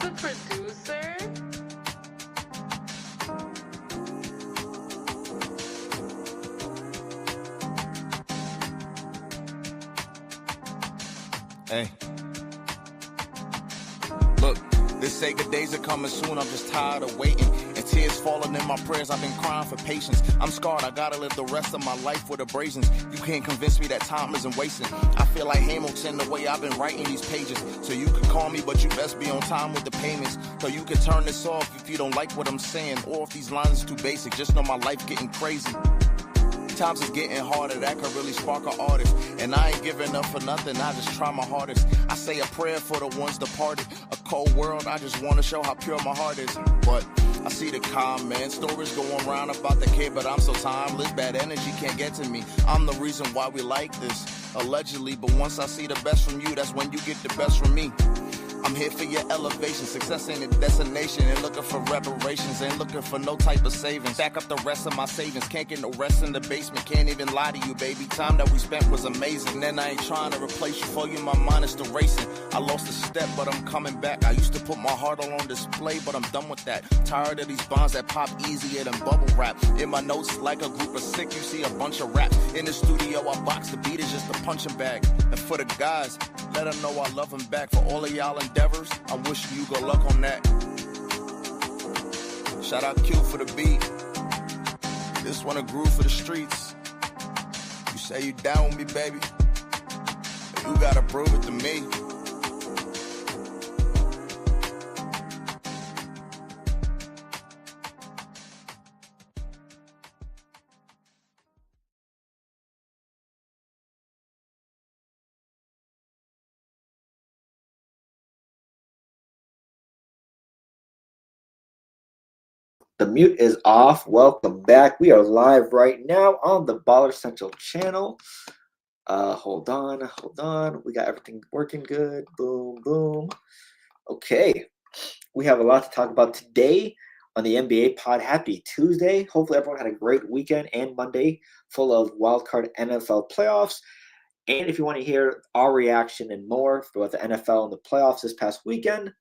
the producer? Hey. Look, this say good days are coming soon. I'm just tired of waiting. And tears falling in my prayers. I've been crying for patience. I'm scarred. I gotta live the rest of my life with abrasions. You can't convince me that time isn't wasting. I feel like Hamilton the way I've been writing these pages. So you can call me, but you best be on time with the payments. So you can turn this off if you don't like what I'm saying. Or if these lines are too basic. Just know my life getting crazy. Times is getting harder, that could really spark an artist. And I ain't giving up for nothing, I just try my hardest. I say a prayer for the ones departed. A cold world, I just want to show how pure my heart is. But I see the comments, stories going around about the kid, but I'm so timeless, bad energy can't get to me. I'm the reason why we like this, allegedly. But once I see the best from you, that's when you get the best from me. I'm here for your elevation, success ain't a destination. Ain't looking for reparations, ain't looking for no type of savings. Back up the rest of my savings, can't get no rest in the basement. Can't even lie to you, baby, time that we spent was amazing. And I ain't trying to replace you for you, my mind is still racing. I lost a step, but I'm coming back. I used to put my heart all on display, but I'm done with that. Tired of these bonds that pop easier than bubble wrap. In my notes, like a group of sick, you see a bunch of rap. In the studio, I box the beat, is just a punching bag. And for the guys, let them know I love them back. For all of y'all endeavors, I'm wishing you good luck on that. Shout out Q for the beat. This one a groove for the streets. You say you down with me, baby. You gotta prove it to me. The mute is off. Welcome back. We are live right now on the Baller Central channel. Hold on. We got everything working good. Boom, boom. Okay. We have a lot to talk about today on the NBA pod. Happy Tuesday. Hopefully everyone had a great weekend and Monday full of wildcard NFL playoffs. And if you want to hear our reaction and more about the NFL and the playoffs this past weekend,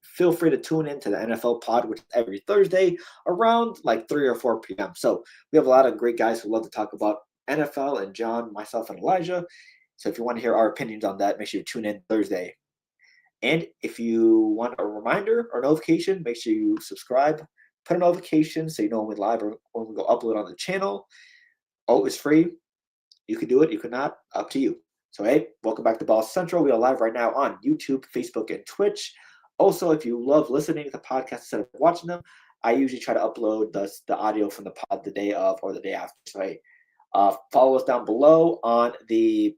feel free to tune in to the NFL pod, which is every Thursday around like 3 or 4 p.m. So we have a lot of great guys who love to talk about NFL, and John, myself, and Elijah. So if you want to hear our opinions on that, make sure you tune in Thursday. And if you want a reminder or notification, make sure you subscribe, put a notification so you know when we live or when we go upload on the channel. Oh, it's free. You can do it. You cannot. Up to you. So, hey, welcome back to Ball Central. We are live right now on YouTube, Facebook, and Twitch. Also, if you love listening to the podcast instead of watching them, I usually try to upload the audio from the pod the day of or the day after. So, hey, follow us down below on the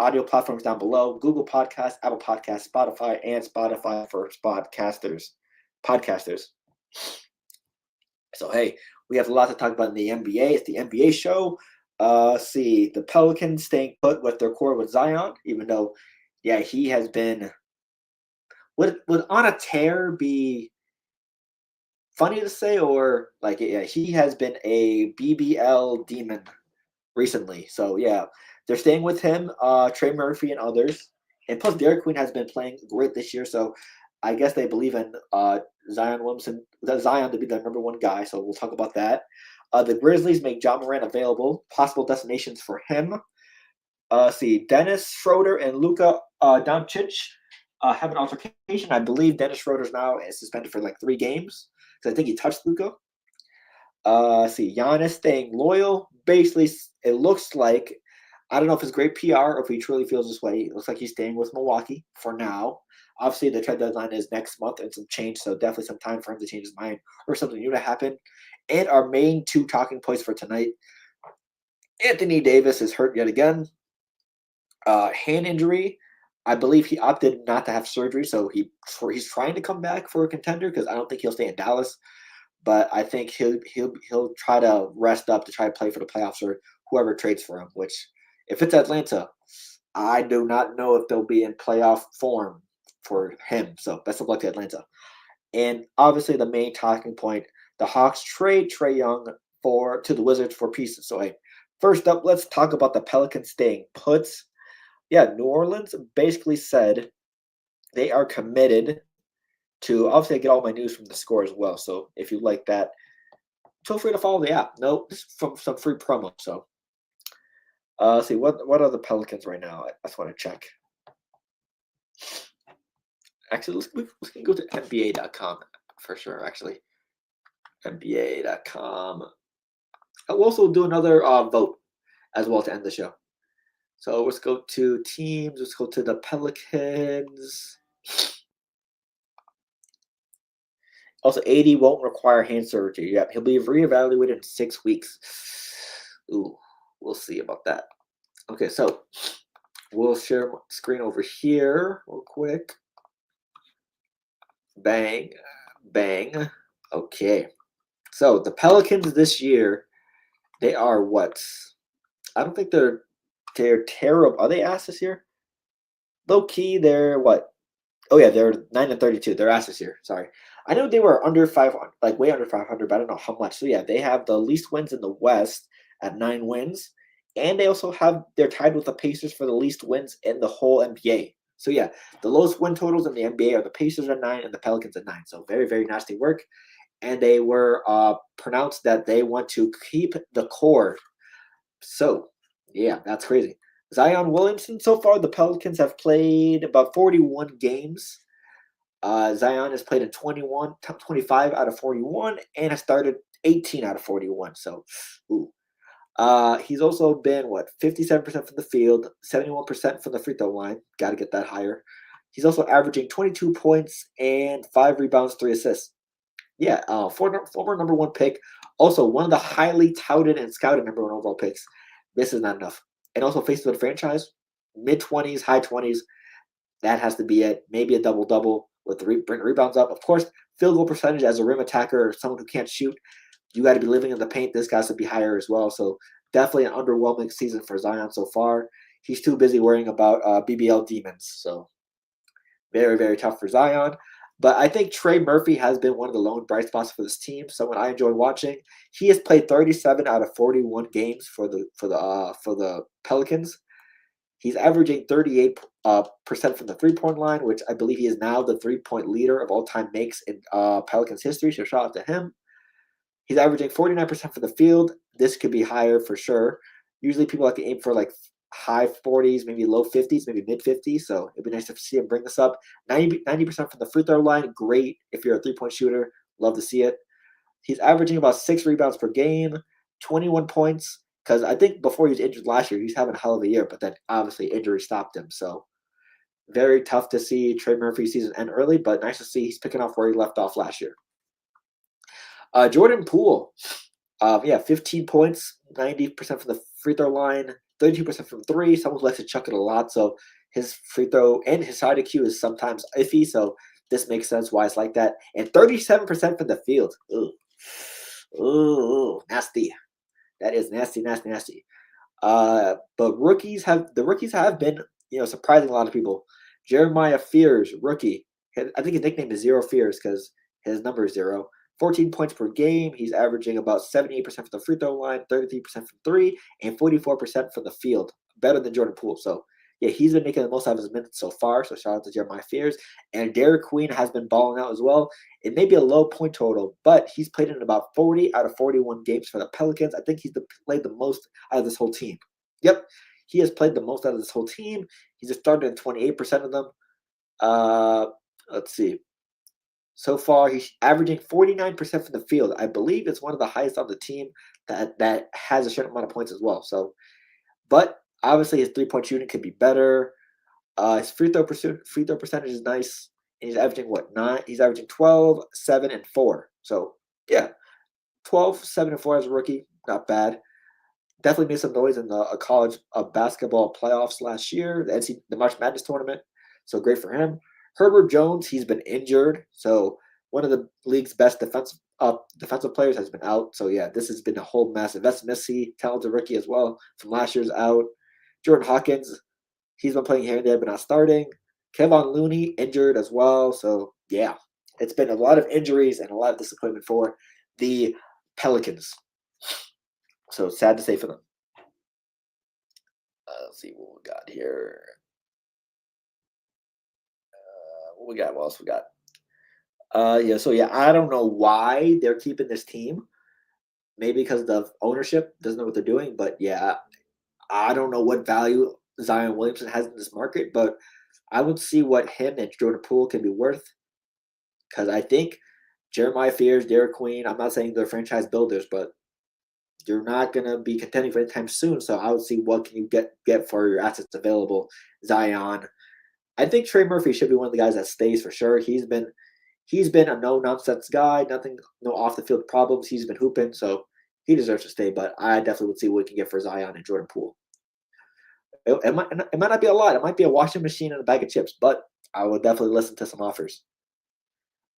audio platforms down below: Google Podcasts, Apple Podcasts, Spotify, and Spotify for podcasters. So, hey, we have a lot to talk about in the NBA. It's the NBA show. See, the Pelicans staying put with their core with Zion, even though, yeah, he has been. Would on a tear be funny to say, or like, yeah, he has been a BBL demon recently. So yeah, they're staying with him, Trey Murphy and others, and plus Derek Queen has been playing great this year. So I guess they believe in Zion to be the number one guy. So we'll talk about that. The Grizzlies make John Morant available. Possible destinations for him. See, Dennis Schroeder and Luka Doncic have an altercation. I believe Dennis Schroeder's now suspended for like 3 games because I think he touched Luka. See, Giannis staying loyal. Basically, it looks like, I don't know if it's great PR or if he truly feels this way. It looks like he's staying with Milwaukee for now. Obviously, the trade deadline is next month and some change, so definitely some time for him to change his mind or something new to happen. And our main 2 talking points for tonight: Anthony Davis is hurt yet again. Hand injury. I believe he opted not to have surgery, so he's trying to come back for a contender because I don't think he'll stay in Dallas. But I think he'll try to rest up to try to play for the playoffs or whoever trades for him. Which, if it's Atlanta, I do not know if they'll be in playoff form for him. So best of luck to Atlanta. And obviously, the main talking point: the Hawks trade Trae Young to the Wizards for pieces. So hey, first up, let's talk about the Pelicans staying put. Yeah, New Orleans basically said they are committed to obviously I get all my news from the Score as well. So if you like that, feel free to follow the app. No, this is from some free promo. So let's see what are the Pelicans right now? I just want to check. Actually, let's go to NBA.com for sure. Actually, NBA.com. I'll also do another vote as well to end the show. So let's go to teams. Let's go to the Pelicans. Also, AD won't require hand surgery. Yep, he'll be reevaluated in 6 weeks. Ooh, we'll see about that. Okay, so we'll share my screen over here real quick. Bang, bang. Okay, so the Pelicans this year, they are what? I don't think they're terrible. Are they ass this year? Low key, they're what? Oh yeah, they're 9-32. They're ass this year. Sorry, I know they were under 500, like way under 500, but I don't know how much. So yeah, they have the least wins in the West at 9 wins, and they also they're tied with the Pacers for the least wins in the whole NBA. So yeah, the lowest win totals in the NBA are the Pacers at 9 and the Pelicans at 9. So very, very nasty work. And they were pronounced that they want to keep the core. So yeah, that's crazy. Zion Williamson, so far the Pelicans have played about 41 games. Zion has played in 25 out of 41 and has started 18 out of 41. So, ooh. He's also been, 57% from the field, 71% from the free throw line. Got to get that higher. He's also averaging 22 points and 5 rebounds, 3 assists. Yeah, former number 1 pick. Also, one of the highly touted and scouted number 1 overall picks. This is not enough. And also faces with a franchise, mid-20s, high 20s. That has to be it. Maybe a double-double with bring rebounds up. Of course, field goal percentage as a rim attacker or someone who can't shoot, you got to be living in the paint. This guy's to be higher as well. So definitely an underwhelming season for Zion so far. He's too busy worrying about BBL demons. So very, very tough for Zion. But I think Trey Murphy has been one of the lone bright spots for this team. Someone I enjoy watching. He has played 37 out of 41 games for the Pelicans. He's averaging 38% from the three-point line, which I believe he is now the three-point leader of all-time makes in Pelicans history. So shout out to him. He's averaging 49% for the field. This could be higher for sure. Usually people like to aim for like high 40s, maybe low 50s, maybe mid 50s. So it'd be nice to see him bring this up. 90% from the free throw line. Great if you're a three-point shooter. Love to see it. He's averaging about 6 rebounds per game, 21 points. Because I think before he was injured last year, he was having a hell of a year, but then obviously injury stopped him. So very tough to see Trey Murphy's season end early, but nice to see he's picking up where he left off last year. Jordan Poole, 15 points, 90% from the free throw line, 32% from 3. Someone who likes to chuck it a lot, so his free throw and his side IQ is sometimes iffy, so this makes sense why it's like that. And 37% from the field. Ooh, nasty. That is nasty, nasty, nasty. But the rookies have been, surprising a lot of people. Jeremiah Fears, rookie. I think his nickname is Zero Fears because his number is 0. 14 points per game. He's averaging about 78% from the free throw line, 33% from 3, and 44% from the field. Better than Jordan Poole. So, yeah, he's been making the most out of his minutes so far. So, shout out to Jeremiah Fears. And Derek Queen has been balling out as well. It may be a low point total, but he's played in about 40 out of 41 games for the Pelicans. I think he's played the most out of this whole team. Yep, he has played the most out of this whole team. He's started in 28% of them. Let's see. So far, he's averaging 49% from the field. I believe it's one of the highest on the team that has a certain amount of points as well. So, but obviously his three-point shooting could be better. His free throw percentage is nice. And he's averaging 9? He's averaging 12, 7, and 4. So yeah, 12, 7, and 4 as a rookie, not bad. Definitely made some noise in the college basketball playoffs last year, the March Madness tournament. So great for him. Herbert Jones, he's been injured. So one of the league's best defensive players has been out. So yeah, this has been a whole mess. Wes Missy, talented rookie as well, from last year's out. Jordan Hawkins, he's been playing here and there, but not starting. Kevon Looney, injured as well. So yeah, it's been a lot of injuries and a lot of disappointment for the Pelicans. So sad to say for them. Let's see what we got here. What else we got? So I don't know why they're keeping this team. Maybe because the ownership doesn't know what they're doing, but yeah, I don't know what value Zion Williamson has in this market, but I would see what him and Jordan Poole can be worth because I think Jeremiah Fears, Derek Queen. I'm not saying they're franchise builders, but you're not gonna be contending for any time soon. So I would see what can you get for your assets available. Zion. I think Trey Murphy should be one of the guys that stays for sure. He's been a no nonsense guy, nothing, no off the field problems. He's been hooping, so he deserves to stay. But I definitely would see what we can get for Zion and Jordan Poole. It might not be a lot. It might be a washing machine and a bag of chips, but I will definitely listen to some offers.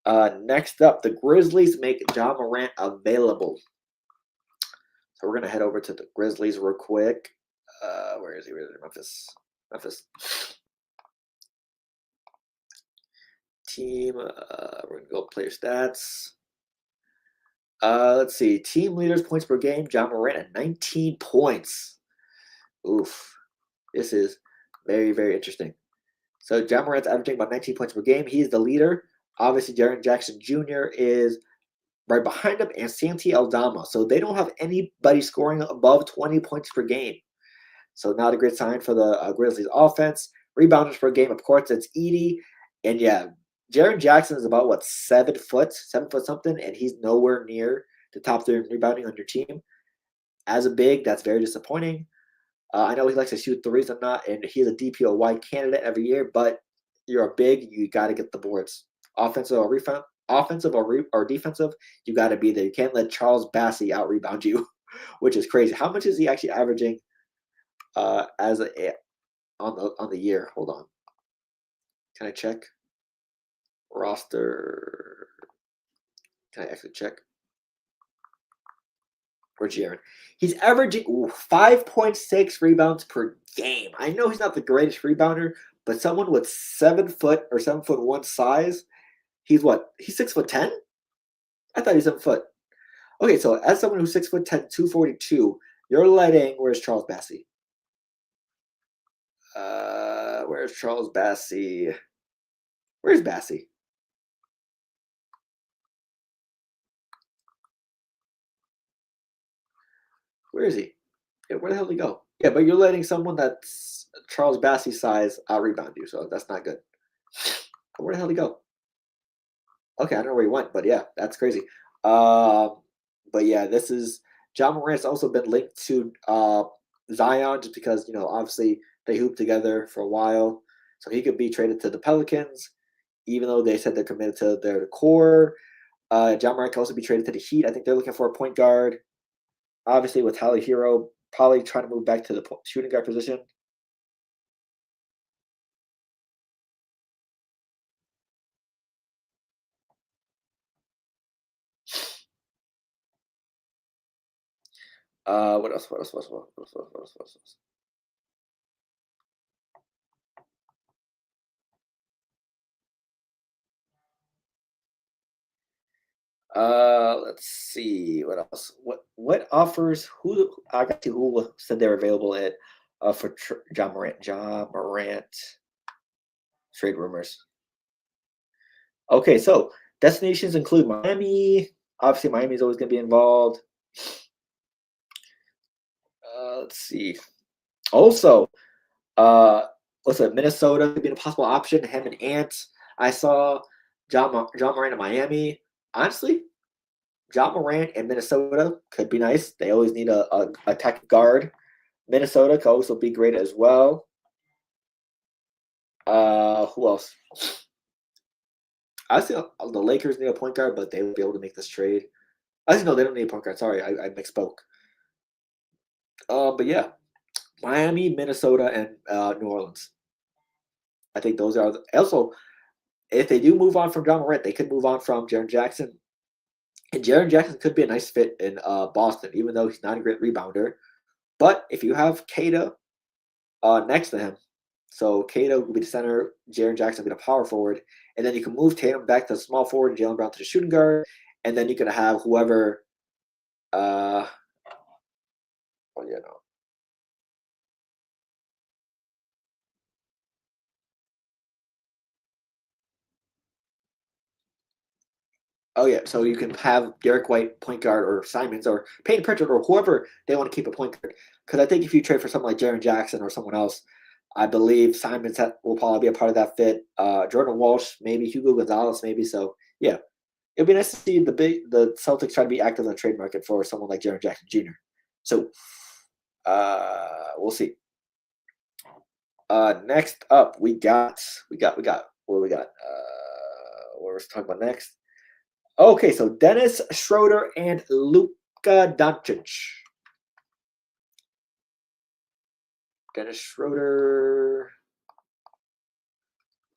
Next up, the Grizzlies make Ja Morant available. So we're gonna head over to the Grizzlies real quick. Where is he? Where is he? Memphis. Team. We're gonna go player stats. Let's see. Team leaders points per game. Ja Morant at 19 points. Oof. This is very, very interesting. So Ja Morant's averaging about 19 points per game. He's the leader. Obviously, Jaren Jackson Jr. is right behind him, and Santi Aldama. So they don't have anybody scoring above 20 points per game. So not a great sign for the Grizzlies offense. Rebounders per game, of course, it's Edie. And yeah, Jaren Jackson is about, 7 foot something, and he's nowhere near the top 3 rebounding on your team. As a big, that's very disappointing. I know he likes to shoot threes and not, and he's a DPOY candidate every year, but you're a big, you got to get the boards. Offensive or defensive, you got to be there. You can't let Charles Bassey out rebound you, which is crazy. How much is he actually averaging as a on the year? Hold on, can I check roster? Can I actually check? For Jaren, he's averaging 5.6 rebounds per game. I know he's not the greatest rebounder, but someone with 7 foot or 7'1" size, he's what? He's 6'10". I thought he's 7 foot. Okay, so as someone who's 6'10", 242, you're letting. Where's Charles Bassey? Where's Charles Bassey? Where's Bassey? Where is he? Yeah, where the hell did he go? Yeah, but you're letting someone that's Charles Bassey size out rebound you, so that's not good. Where the hell did he go? Okay, I don't know where he went, but yeah, that's crazy. But yeah, this is John Morant's also been linked to Zion just because obviously they hooped together for a while, so he could be traded to the Pelicans, even though they said they're committed to their core. John Morant can also be traded to the Heat. I think they're looking for a point guard. Obviously, with Tyler Hero probably trying to move back to the shooting guard position. What else? What else? What else? What else? What else? What else? What else? Let's see what else. What offers? Who I got to who said they're available at for John Morant. John Morant trade rumors. Okay, so destinations include Miami. Obviously, Miami is always going to be involved. Let's see. Also, what's it? Minnesota could be a possible option. Him and Ant. I saw John Morant in Miami. Honestly, John Morant and Minnesota could be nice. They always need a attack guard. Minnesota could also be great as well. Who else? I see the Lakers need a point guard, but they will be able to make this trade. Actually, no, they don't need a point guard. Sorry, I misspoke. But yeah, Miami, Minnesota, and New Orleans. I think those are also. If they do move on from John Morant, they could move on from Jaren Jackson. And Jaren Jackson could be a nice fit in Boston, even though he's not a great rebounder. But if you have Kata next to him, so Kata will be the center, Jaren Jackson will be the power forward, and then you can move Tatum back to the small forward and Jalen Brown to the shooting guard, and then you can have whoever. Well, you know. Oh yeah, so you can have Derek White point guard or Simons or Payton Pritchard or whoever they want to keep a point guard. Because I think if you trade for someone like Jaren Jackson or someone else, I believe Simons will probably be a part of that fit. Jordan Walsh, maybe Hugo Gonzalez, maybe. So yeah, it'd be nice to see the Celtics try to be active in the trade market for someone like Jaren Jackson Jr. So we'll see. Next up, we got what do we got? What we're talking about next? Okay, so Dennis Schroeder and Luka Doncic. Dennis Schroeder,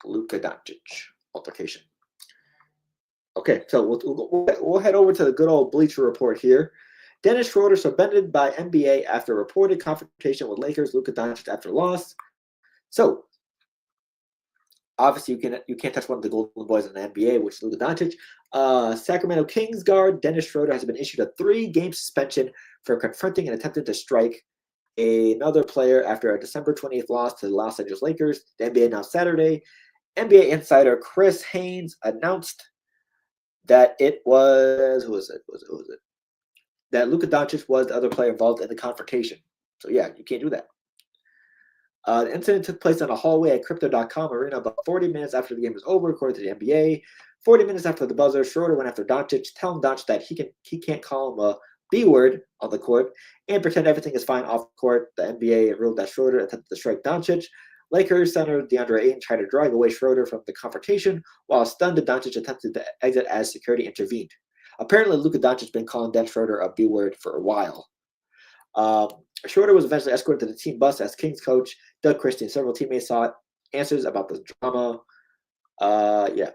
Luka Doncic altercation. Okay, so we'll head over to the good old Bleacher Report here. Dennis Schroeder suspended by NBA after reported confrontation with Lakers Luka Doncic after loss. So obviously you can't touch one of the golden boys in the NBA, which is Luka Doncic. Sacramento Kings guard Dennis Schroeder has been issued a 3-game suspension for confronting and attempting to strike another player after a December 20th loss to the Los Angeles Lakers. The NBA announced Saturday. NBA insider Chris Haynes announced that it was who was it? That Luka Doncic was the other player involved in the confrontation. So yeah, you can't do that. The incident took place on a hallway at Crypto.com arena about 40 minutes after the game was over, according to the NBA. 40 minutes after the buzzer, Schroeder went after Doncic, telling Doncic that he can't call him a B word on the court and pretend everything is fine off the court. The NBA ruled that Schroeder attempted to strike Doncic. Lakers center DeAndre Ayton tried to drag away Schroeder from the confrontation, while stunned Doncic attempted to exit as security intervened. Apparently, Luka Doncic has been calling Dennis Schroeder a B word for a while. Schroeder was eventually escorted to the team bus as Kings coach Doug Christie and several teammates sought answers about the drama. Yeah.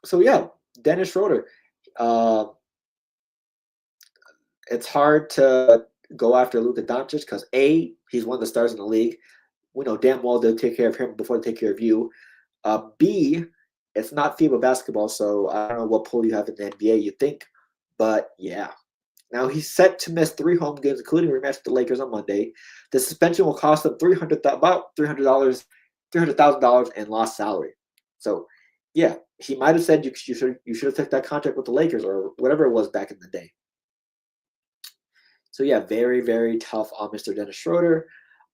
So yeah, Dennis Schroeder. It's hard to go after Luka Doncic because A, he's one of the stars in the league. We know damn well they'll take care of him before they take care of you. B, it's not FIBA basketball, so I don't know what pull you have in the NBA, you think. But yeah. Now he's set to miss 3 home games, including a rematch with the Lakers on Monday. The suspension will cost him about $300,000 in lost salary. So, yeah, he might have said you should have took that contract with the Lakers or whatever it was back in the day. So yeah, very very tough on Mr. Dennis Schroeder.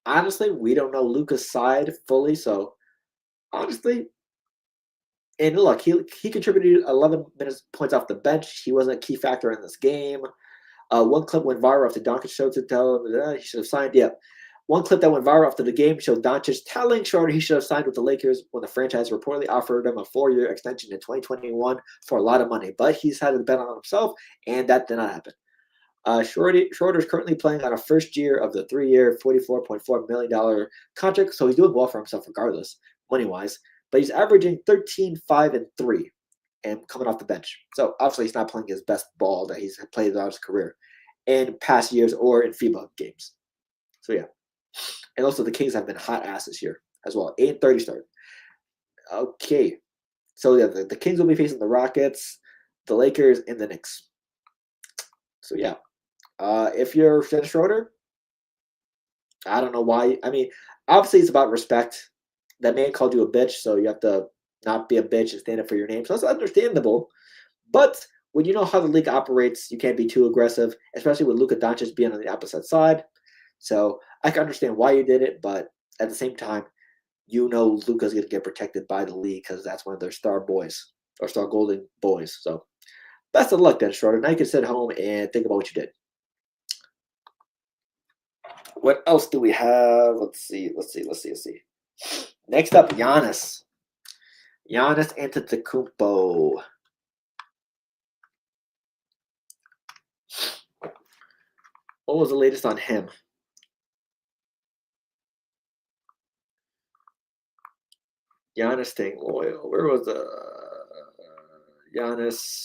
Honestly, we don't know Luka's side fully, so honestly. And look, he contributed 11 minutes points off the bench. He wasn't a key factor in this game. One clip went viral after Doncic showed to tell him he should have signed. Yeah. One clip that went viral after the game showed Doncic telling Schroeder he should have signed with the Lakers when the franchise reportedly offered him a 4-year extension in 2021 for a lot of money. But he's had to bet on himself, and that did not happen. Schroeder's currently playing on a first year of the 3-year, $44.4 million contract, so he's doing well for himself regardless, money-wise. But he's averaging 13, 5, and 3 and coming off the bench. So obviously he's not playing his best ball that he's played throughout his career in past years or in FIBA games. So yeah. And also the Kings have been hot ass this year as well. 8-30 start. Okay. So yeah, the Kings will be facing the Rockets, the Lakers, and the Knicks. So yeah. If you're Dennis Schroeder, I don't know why. I mean, obviously it's about respect. That man called you a bitch, so you have to not be a bitch and stand up for your name. So that's understandable. But when you know how the league operates, you can't be too aggressive, especially with Luka Doncic being on the opposite side. So I can understand why you did it, but at the same time, you know Luka's going to get protected by the league because that's one of their star boys or star golden boys. So best of luck, Dennis Schroeder. Now you can sit home and think about what you did. What else do we have? Let's see. Next up, Giannis. Giannis Antetokounmpo. What was the latest on him? Giannis thing. Where was the Giannis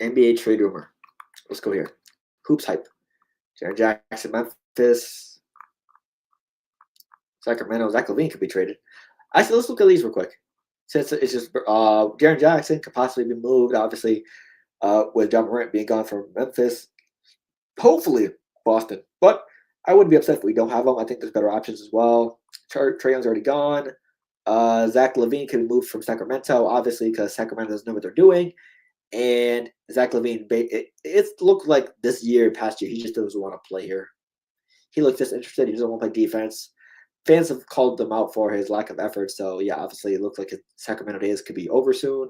NBA trade rumor? Let's go here. Hoops hype. Jaren Jackson, Memphis, Sacramento. Zach LaVine could be traded. Actually, let's look at these real quick. Since it's just Jaren Jackson could possibly be moved, obviously, with John Morant being gone from Memphis. Hopefully, Boston. But I wouldn't be upset if we don't have him. I think there's better options as well. Trae Young's already gone. Zach LaVine could be moved from Sacramento, obviously, because Sacramento doesn't know what they're doing. And Zach LaVine, it looked like past year, he just doesn't want to play here. He looked disinterested. He doesn't want to play defense. Fans have called him out for his lack of effort. So, yeah, obviously, it looks like his Sacramento days could be over soon.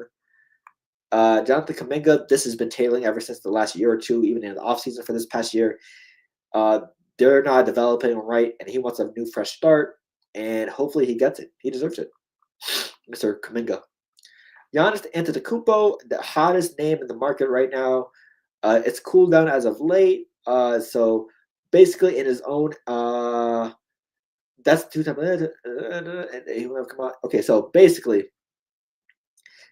Jonathan Kuminga, this has been tailing ever since the last year or two, even in the offseason for this past year. They're not developing him right, and he wants a new, fresh start, and hopefully he gets it. He deserves it, Mr. Kuminga. Giannis Antetokounmpo, the hottest name in the market right now. It's cooled down as of late. So basically, in his own, that's 2 times. He will never come out. Okay, so basically,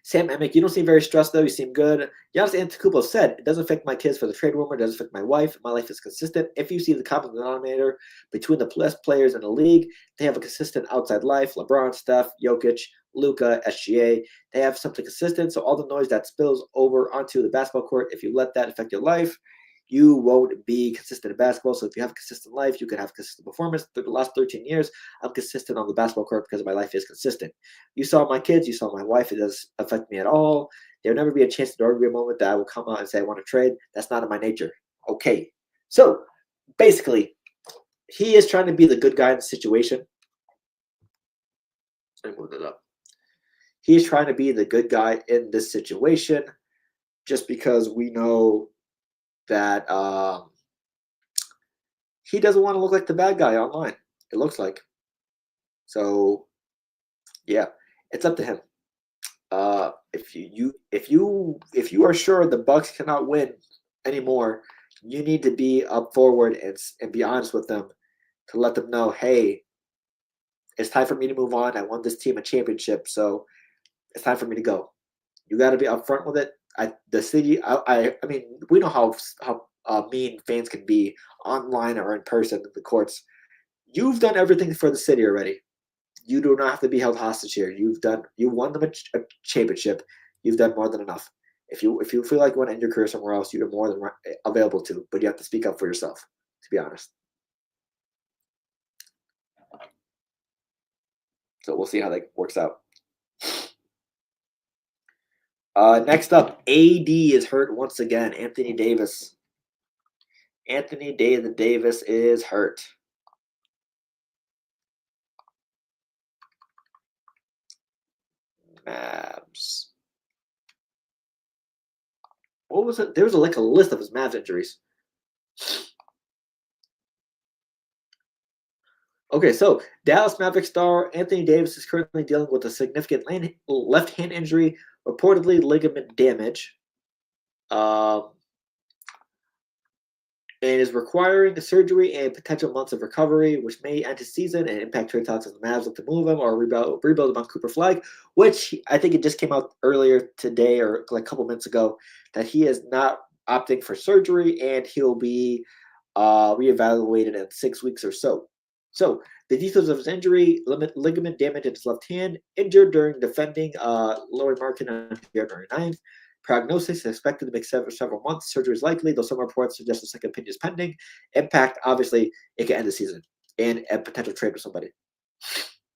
Sam Emick, you don't seem very stressed though. You seem good. Giannis Antetokounmpo said, "It doesn't affect my kids for the trade rumor. It doesn't affect my wife. My life is consistent. If you see the common denominator between the best players in the league, they have a consistent outside life. LeBron, Steph, Jokic, Luka, SGA, they have something consistent. So all the noise that spills over onto the basketball court, if you let that affect your life, you won't be consistent in basketball. So if you have a consistent life, you can have consistent performance. Through the last 13 years, I'm consistent on the basketball court because my life is consistent. You saw my kids, you saw my wife. It doesn't affect me at all. There'll never be a chance, there will be a moment that I will come out and say I want to trade. That's not in my nature." Okay. So basically, he is trying to be the good guy in the situation. Let me move it up. He's trying to be the good guy in this situation just because we know that he doesn't want to look like the bad guy online. It looks like. So, yeah, it's up to him. If you are sure the Bucks cannot win anymore, you need to be up forward and be honest with them to let them know, hey, it's time for me to move on. I won this team a championship, so it's time for me to go. You got to be upfront with it. I mean, we know how mean fans can be online or in person in the courts. You've done everything for the city already. You do not have to be held hostage here. You won them a championship. You've done more than enough. If you feel like you want to end your career somewhere else, you're more than available to. But you have to speak up for yourself, to be honest. So we'll see how that works out. Next up, AD is hurt once again. Anthony Davis. Anthony Davis is hurt. Mavs. What was it? There was like a list of his Mavs injuries. Okay, so Dallas Mavericks star Anthony Davis is currently dealing with a significant left hand injury, reportedly ligament damage, and is requiring surgery and potential months of recovery, which may end his season and impact trade talks as the Mavs look to move him or rebuild him on Cooper Flag, which I think it just came out earlier today or like a couple minutes ago that he is not opting for surgery and he'll be reevaluated in 6 weeks or so. So the details of his injury: ligament damage in his left hand, injured during defending Lauri Markkanen on January 9th. Prognosis is expected to make several months. Surgery is likely, though some reports suggest a second opinion is pending. Impact, obviously, it can end the season and a potential trade with somebody.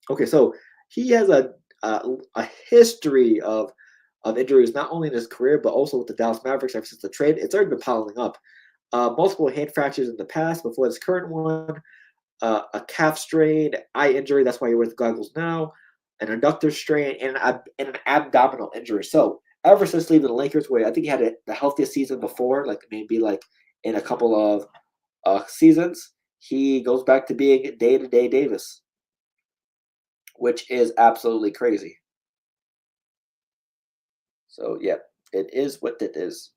Okay, so he has a history of injuries, not only in his career, but also with the Dallas Mavericks ever since the trade. It's already been piling up. Multiple hand fractures in the past before this current one. A calf strain, eye injury. That's why he wears the goggles now. An adductor strain and an abdominal injury. So ever since leaving the Lakers, where I think he had the healthiest season before, like maybe like in a couple of seasons, he goes back to being day-to-day Davis, which is absolutely crazy. So yeah, it is what it is.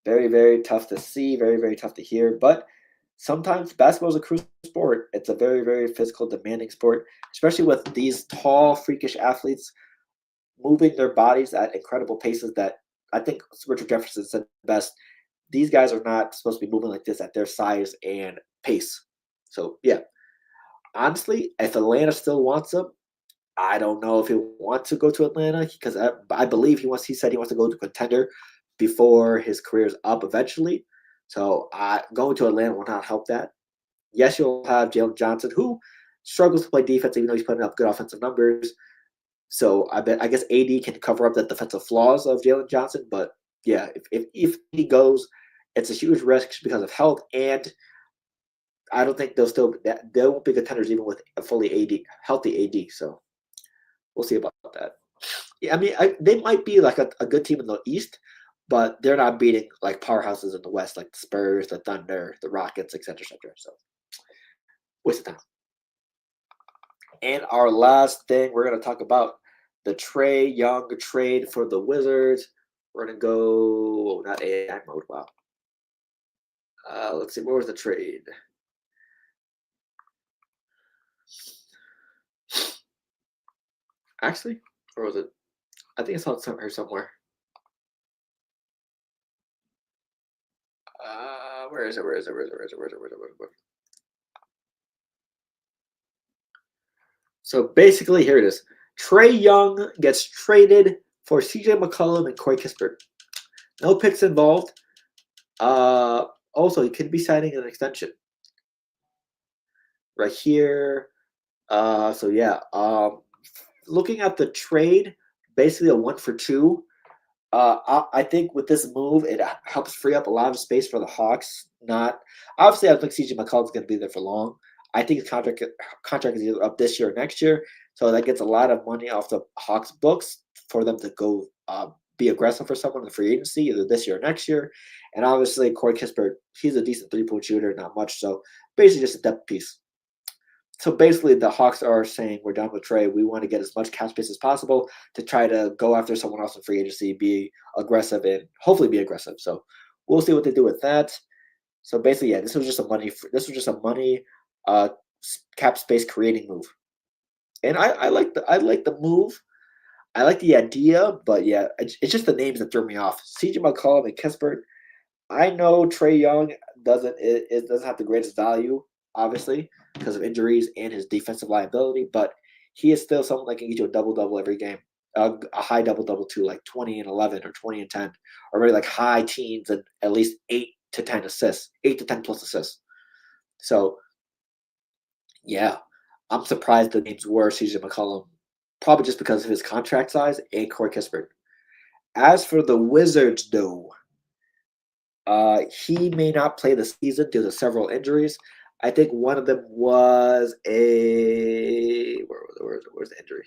Very, very tough to see. Very, very tough to hear. But sometimes basketball is a crucial sport. It's a very, very physical, demanding sport, especially with these tall, freakish athletes moving their bodies at incredible paces that I think Richard Jefferson said best. These guys are not supposed to be moving like this at their size and pace. So, yeah. Honestly, if Atlanta still wants him, I don't know if he wants to go to Atlanta because I believe he said he wants to go to contender before his career is up eventually. So going to Atlanta will not help that. Yes, you'll have Jalen Johnson, who struggles to play defense, even though he's putting up good offensive numbers. So I guess AD can cover up the defensive flaws of Jalen Johnson, but yeah, if he goes, it's a huge risk because of health, and I don't think they won't be contenders even with a fully healthy AD. So we'll see about that. Yeah, I mean, they might be like a good team in the East, but they're not beating like powerhouses in the West, like the Spurs, the Thunder, the Rockets, etc., etc. So waste of time. And our last thing, we're going to talk about the Trae Young trade for the Wizards. We're going to go, not AI mode, wow. Let's see, where was the trade? Actually, or was it? I think I saw it here somewhere. Where is it? So basically, here it is. Trae Young gets traded for CJ McCollum and Corey Kispert. No picks involved. Also, he could be signing an extension. Right here. So yeah. Looking at the trade, basically a 1-for-2. I think with this move, it helps free up a lot of space for the Hawks. Not obviously, I don't think CJ McCollum's going to be there for long. I think his contract is either up this year or next year, so that gets a lot of money off the Hawks' books for them to go be aggressive for someone in the free agency either this year or next year. And obviously, Corey Kispert, he's a decent 3-point shooter, not much, so basically just a depth piece. So basically, the Hawks are saying we're done with Trae. We want to get as much cap space as possible to try to go after someone else in free agency, be aggressive, and hopefully be aggressive. So we'll see what they do with that. So basically, yeah, this was just a money cap space creating move, and I like the move. I like the idea, but yeah, it's just the names that threw me off. CJ McCollum and Kispert. I know Trae Young doesn't have the greatest value, obviously, because of injuries and his defensive liability, but he is still someone that can get you a double-double every game, a high double-double too, like 20 and 11 or 20 and 10, or maybe like high teens and at least 8 to 10 assists, 8 to 10 plus assists. So, yeah, I'm surprised the names were CJ McCollum, probably just because of his contract size and Corey Kispert. As for the Wizards, though, he may not play the season due to several injuries. I think one of them was where's the injury?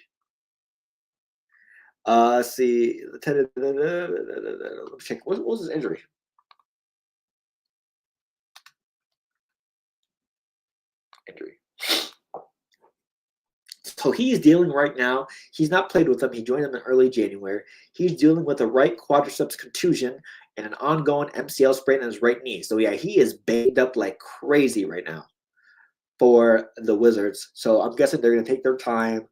See, let me check. What was his injury? So he's dealing right now. He's not played with them. He joined them in early January. He's dealing with a right quadriceps contusion and an ongoing MCL sprain in his right knee. So yeah, he is banged up like crazy right now for the Wizards. So I'm guessing they're going to take their time.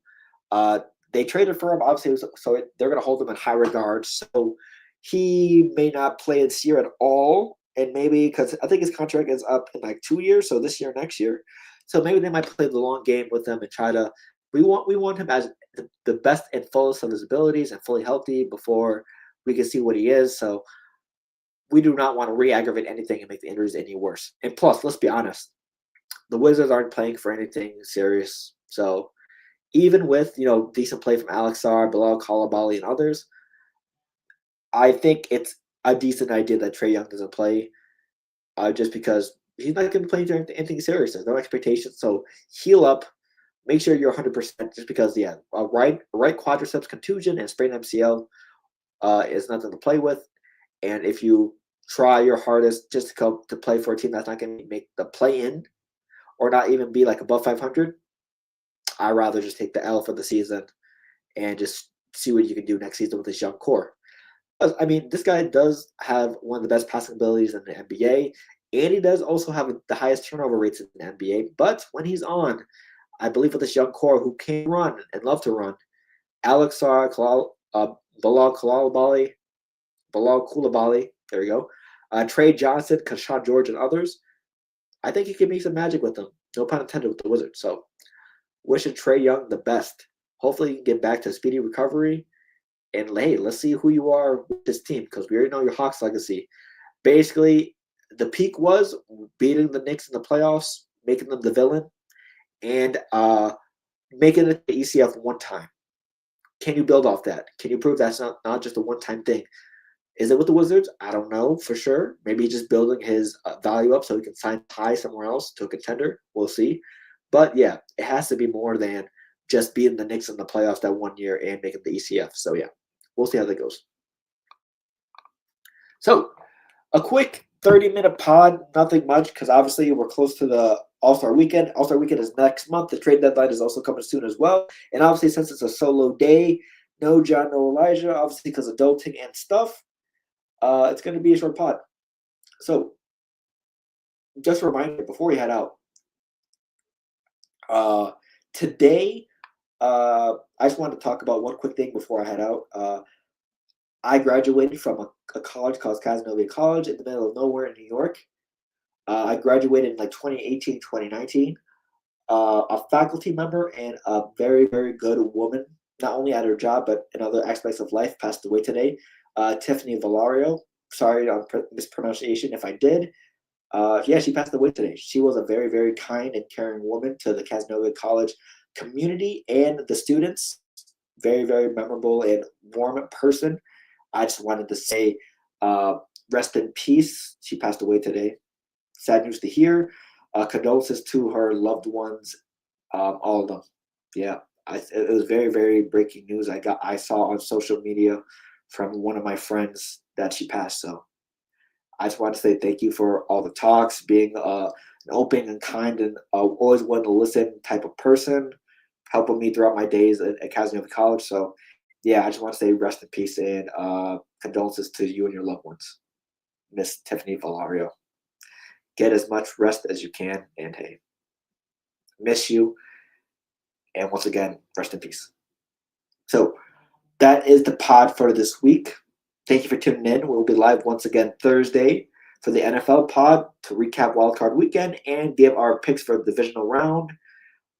They traded for him, obviously, so they're going to hold him in high regard. So he may not play this year at all, and maybe because I think his contract is up in like 2 years, so this year, next year. So maybe they might play the long game with him and try to. We want him as the best and fullest of his abilities and fully healthy before we can see what he is. So we do not want to re-aggravate anything and make the injuries any worse. And plus, let's be honest, the Wizards aren't playing for anything serious. So even with decent play from Alex Sarr, Bilal Coulibaly, and others, I think it's a decent idea that Trae Young doesn't play, just because he's not going to play anything serious. There's no expectations. So heal up, make sure you're 100%. Just because, yeah, a right quadriceps contusion and sprained MCL is nothing to play with. And if you try your hardest just to play for a team that's not going to make the play-in or not even be like above 500, I'd rather just take the L for the season and just see what you can do next season with this young core. I mean, this guy does have one of the best passing abilities in the NBA, and he does also have the highest turnover rates in the NBA. But when he's on, I believe with this young core who can run and love to run, Alex Sarr, Bilal Coulibaly, there you go, Trae Johnson, Kashawn George, and others, I think he can make some magic with them. No pun intended with the Wizards. So wishing Trae Young the best. Hopefully you can get back to speedy recovery. And hey, let's see who you are with this team, because we already know your Hawks legacy. Basically, the peak was beating the Knicks in the playoffs, making them the villain, and making it to ECF one time. Can you build off that? Can you prove that's not just a one-time thing? Is it with the Wizards? I don't know for sure. Maybe he's just building his value up so he can sign high somewhere else to a contender. We'll see. But yeah, it has to be more than just beating the Knicks in the playoffs that 1 year and making the ECF. So yeah, we'll see how that goes. So a quick 30-minute pod, nothing much, because obviously we're close to the All-Star Weekend. All-Star Weekend is next month. The trade deadline is also coming soon as well. And obviously, since it's a solo day, no John, no Elijah, obviously because adulting and stuff, it's going to be a short pod. So just a reminder before we head out, today, I just wanted to talk about one quick thing before I head out. I graduated from a college called Casanova College in the middle of nowhere in New York. I graduated in like 2018, 2019. A faculty member and a very, very good woman, not only at her job, but in other aspects of life, passed away today. Tiffany Valario. Sorry on mispronunciation if I did. Yeah, she passed away today. She was a very, very kind and caring woman to the Casanova College community and the students. Very, very memorable and warm person. I just wanted to say rest in peace. She passed away today. Sad news to hear. Condolences to her loved ones, all of them. Yeah, it was very, very breaking news. I saw on social media from one of my friends that she passed. So I just want to say thank you for all the talks, being an open and kind and always willing to listen type of person, helping me throughout my days at Casanova College. So yeah, I just want to say rest in peace and condolences to you and your loved ones, Miss Tiffany Valario. Get as much rest as you can, and hey, miss you. And once again, rest in peace. So that is the pod for this week. Thank you for tuning in. We'll be live once again Thursday for the NFL pod to recap Wildcard Weekend and give our picks for the divisional round.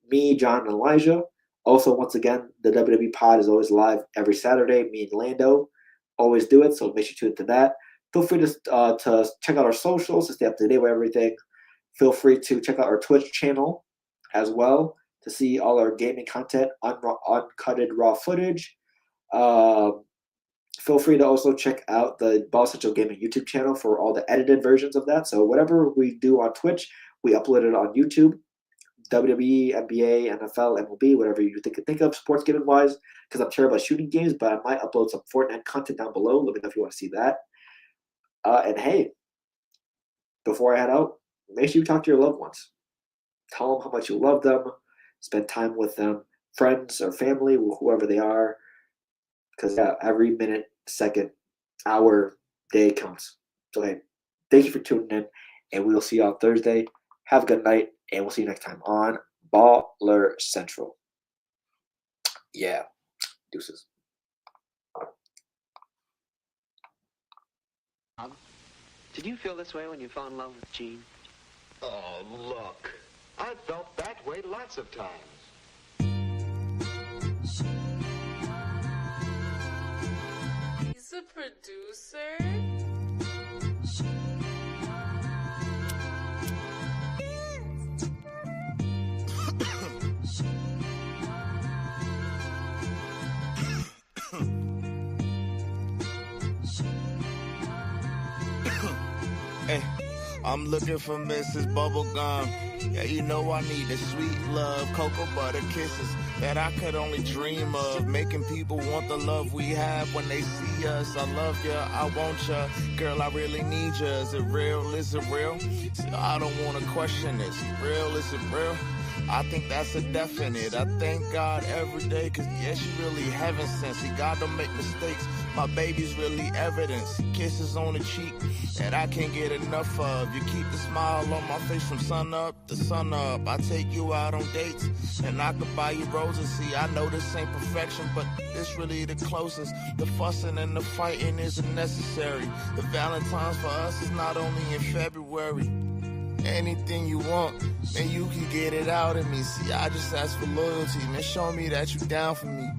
Me, John, and Elijah. Also, once again, the WWE pod is always live every Saturday. Me and Lando always do it, so make sure you tune into that. Feel free to check out our socials to stay up to date with everything. Feel free to check out our Twitch channel as well to see all our gaming content, uncutted raw footage. Feel free to also check out the Ball Central Gaming YouTube channel for all the edited versions of that. So whatever we do on Twitch, we upload it on YouTube. WWE, NBA, NFL, MLB, whatever you think of sports gaming wise, because I'm terrible at shooting games, but I might upload some Fortnite content down below. Let me know if you want to see that. And hey, before I head out, make sure you talk to your loved ones. Tell them how much you love them. Spend time with them, friends or family, whoever they are. Because yeah, every minute, second, hour, day counts. So hey, thank you for tuning in, and we will see you on Thursday. Have a good night, and we'll see you next time on Baller Central. Yeah, deuces. Did you feel this way when you fell in love with Jean? Oh, look. I felt that way lots of times. He's a producer? Hey, I'm looking for Mrs. Bubblegum. Yeah, you know I need the sweet love, cocoa butter kisses that I could only dream of. Making people want the love we have when they see us. I love ya, I want ya. Girl, I really need ya. Is it real? Is it real? See, I don't want to question this. Real? Is it real? I think that's a definite. I thank God every day, cause yeah, she really heaven sent. See, God don't make mistakes. My baby's really evidence. Kisses on the cheek that I can't get enough of. You keep the smile on my face from sun up to sun up. I take you out on dates and I could buy you roses. See, I know this ain't perfection, but this really the closest. The fussing and the fighting isn't necessary. The Valentine's for us is not only in February. Anything you want, man, you can get it out of me. See, I just ask for loyalty, man. Show me that you down for me.